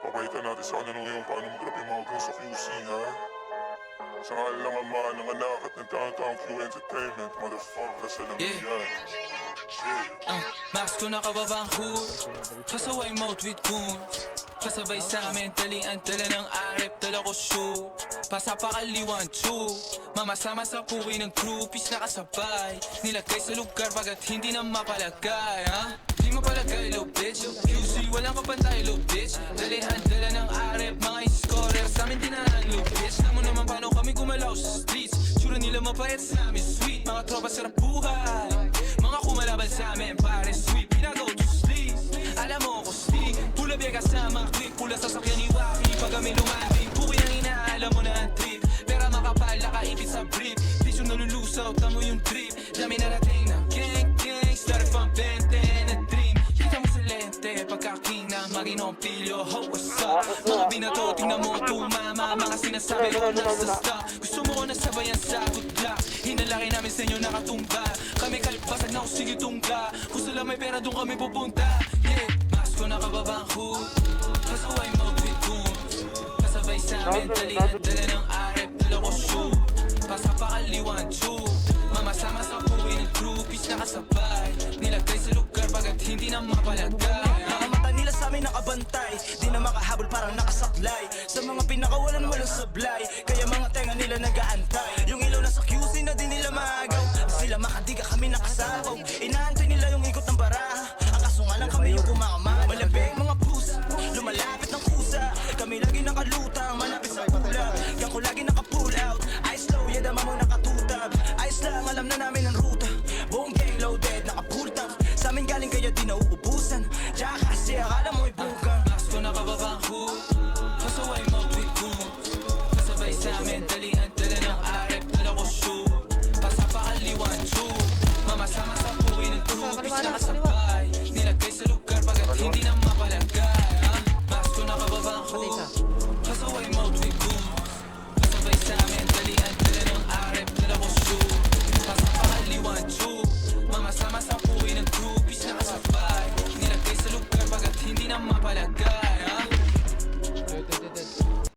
Papakita natin sa kanila ngayon paano mag-rap yung mga girls sa QC, ha? Sa ngalan ng Ama, ng Anak at ng Downtown Q Entertainment, motherfuckers, alam mo yan. Max ko nakababang hood, pasaway mode with goons. Kasabay sa amin, talian, dala ng arep, dala ko shoe. Pasapakaliwan, chew. Mamasama sa puwi ng groupies na kasabay. Nilagay sa lugar bagat hindi na mapalagay, ha? Di mapalagay, low bitch. QC, walang kapantay, low bitch. Dalihan, dala ng arep, mga scorer sa amin dinaan, low bitch. Alam mo naman paano kami gumalaw sa streets. Tsura nila mapayat sa amin, sweet. Mga tropa sarap buhay. Mga kumalaban sa amin, pare sweet. Pinagaw to sleep. Alam mo ko sleep. Pula biya kasama, click. Pula sa sakyan ni Waki. Pag kami lumanding, buki ang inaalam mo na ang trip. Pera makapal, nakaipit sa brief. Di siya nalulusaw, tamo yung trip. Dami narating ng gang, gang. Started from 20 na dream. Kita mo sa lente, pagka-king na marinong pilyo. Ho, what's up? Mga binato, tingnan mo tumama. Mga sinasabi ko nasa stop. Gusto mo ko nasabayan sa good luck. Hinalaki namin sa inyo nakatumba. Kami kalipasag na usig yung tungga. Kung sila may pera doon kami pupunta. Yeah, mas ko nakababang hood. Kasaway mode with goons. Kasabay sa amin, dalihan, dala ng arep, dala ko shoe. Pasapakaliwan, chew. Mamasama sa puwi ng groupies na kasabay. Nilagay sa lugar bagat hindi na mapalagay. Mga mata nila sa amin nakabantay. Di na makahabol parang nakasaklay. Sa mga pinakawalan walang sablay. Kaya mga tenga nila nag-aantay. Yung ilaw na sa QC na di nila maagaw. Sila makadiga kami nakasabay.